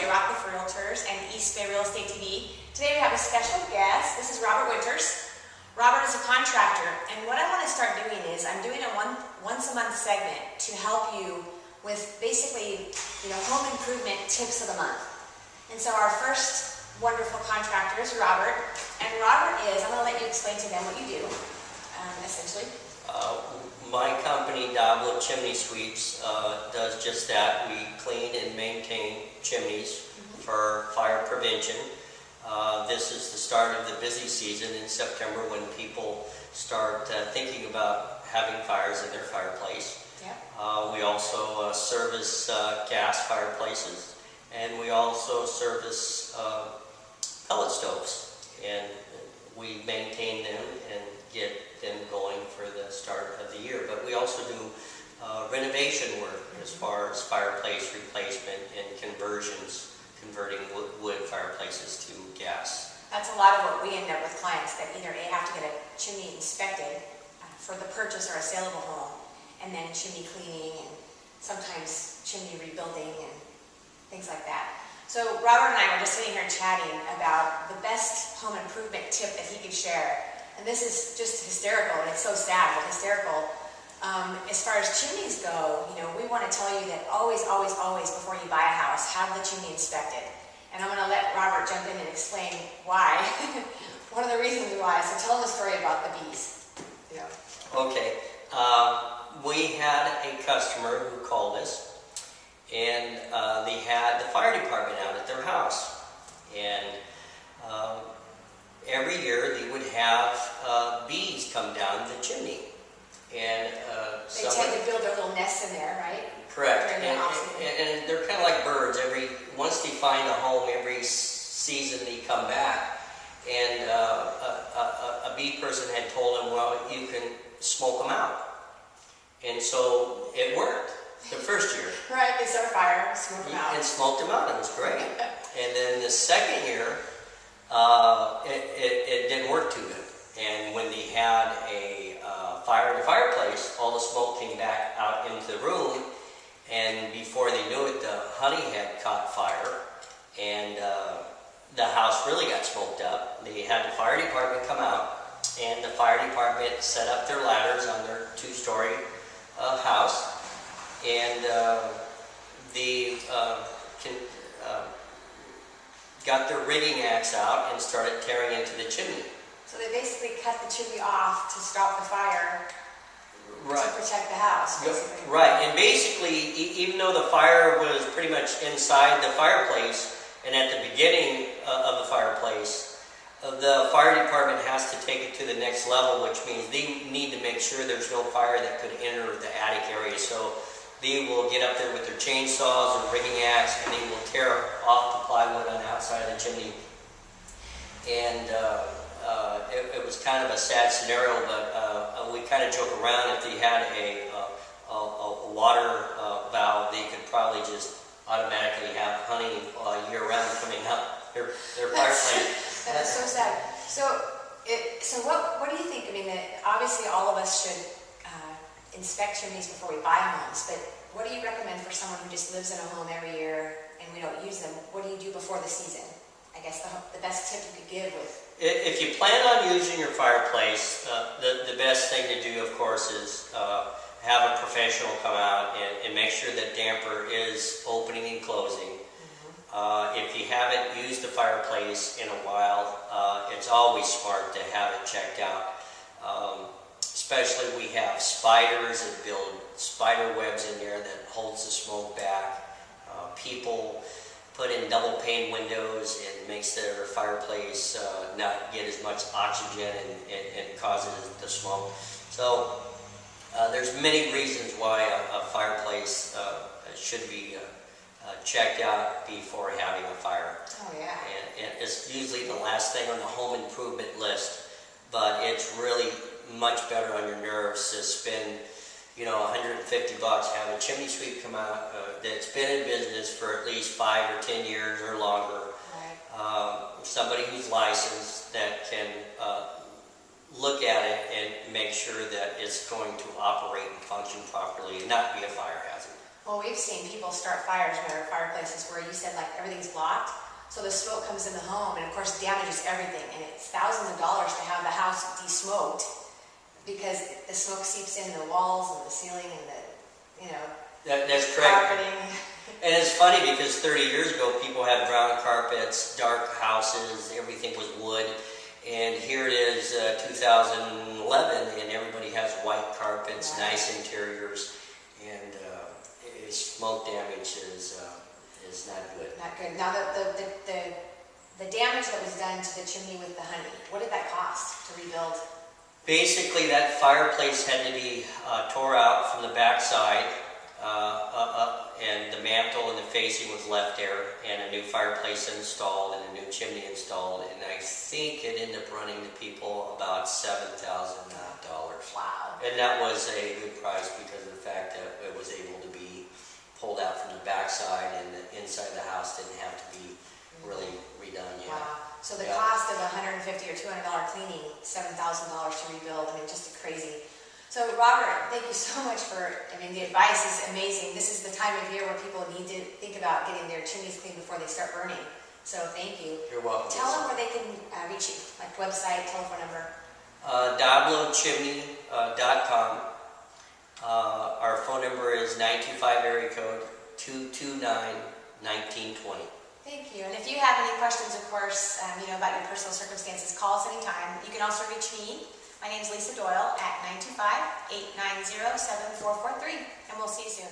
Rockcliff Realtors and East Bay Real Estate TV. Today we have a special guest. This is Robert Winters. Robert is a contractor, and what I want to start doing is I'm doing a once a month segment to help you with basically, home improvement tips of the month. And so our first wonderful contractor is Robert, and Robert is, I'm going to let you explain to them what you do, essentially. My company, Diablo Chimney Suites, does just that. We clean and maintain chimneys for fire prevention. This is the start of the busy season in September when people start thinking about having fires in their fireplace. Yep. We also service gas fireplaces, and we also service pellet stoves, and we maintain them and get them going for the start of the year. But we also do renovation work as far as fireplace replacement and conversions, converting wood fireplaces to gas. That's a lot of what we end up with clients that either A, have to get a chimney inspected for the purchase or a saleable home, and then chimney cleaning and sometimes chimney rebuilding and things like that. So Robert and I were just sitting here chatting about the best home improvement tip that he could share. And this is just hysterical, and it's so sad, but hysterical. As far as chimneys go, we want to tell you that always, always, always before you buy a house, have the chimney inspected. And I'm going to let Robert jump in and explain why. One of the reasons why. So tell them the story about the bees. Okay. We had a customer who called us, and they had the fire department out at their house. And every year they would have bees come down the chimney. And they tend to build their little nests in there, right? Correct. And they're kind of like birds. Once they find a home, every season they come back. And a bee person had told them, well, you can smoke them out. And so it worked the first year. Right, they set a fire, smoked them out. And smoked them out. It was great. And then the second year, it didn't work too good. And when they had a fire in the fireplace, all the smoke came back out into the room, and before they knew it, the honey had caught fire, and the house really got smoked up. They had the fire department come out, and the fire department set up their ladders on their two-story house, and they got their rigging axe out and started tearing into the chimney. So they basically cut the chimney off to stop the fire, right, to protect the house, basically. Right, and basically, even though the fire was pretty much inside the fireplace, and at the beginning of the fireplace, the fire department has to take it to the next level, which means they need to make sure there's no fire that could enter the attic area. So they will get up there with their chainsaws or rigging axe, and they will tear off the plywood on the outside of the chimney. And it was kind of a sad scenario, but we kind of joke around, if they had a water valve, they could probably just automatically have honey year-round coming up their fireplace. That's so sad. So what do you think? I mean, obviously all of us should inspect chimneys before we buy homes, but what do you recommend for someone who just lives in a home every year and we don't use them? What do you do before the season? I guess the best tip you could give with... If you plan on using your fireplace, the best thing to do, of course, is have a professional come out and make sure that damper is opening and closing. If you haven't used the fireplace in a while, it's always smart to have it checked out. Especially we have spiders that build spider webs in there that holds the smoke back. People put in double pane windows and makes their fireplace not get as much oxygen and causes the smoke. So there's many reasons why a fireplace should be checked out before having a fire. Oh yeah. And it's usually the last thing on the home improvement list, but it's really much better on your nerves to spend $150, have a chimney sweep come out that's been in business for at least 5 or 10 years or longer. Right. Somebody who's licensed that can look at it and make sure that it's going to operate and function properly and not be a fire hazard. Well, we've seen people start fires in their fireplaces where you said like everything's blocked, so the smoke comes in the home and of course damages everything, and it's thousands of dollars to have the house de-smoked because the smoke seeps in the walls and the ceiling and the, you know, That's correct. carpeting. And it's funny because 30 years ago, people had brown carpets, dark houses, everything was wood. And here it is, 2011, and everybody has white carpets, nice interiors, and smoke damage is not good. Not good. Now, the damage that was done to the chimney with the honey, what did that cost to rebuild? Basically, that fireplace had to be tore out from the backside, and the mantle and the facing was left there, and a new fireplace installed and a new chimney installed, and I think it ended up running to people about $7,000. Wow. And that was a good price because of the fact that it was able to be pulled out from the backside, and the inside of the house didn't have to be really redone yet. Wow. So the cost of $150 or $200 cleaning, $7,000 to rebuild, I mean, just crazy. So Robert, thank you so much for, the advice is amazing. This is the time of year where people need to think about getting their chimneys cleaned before they start burning. So thank you. You're welcome. Tell them where they can reach you, like website, telephone number. DiabloChimney.com. Our phone number is 925 area code 229-1920. Thank you. And if you have any questions, of course, about your personal circumstances, call us anytime. You can also reach me. My name is Lisa Doyle at 925-890-7443, and we'll see you soon.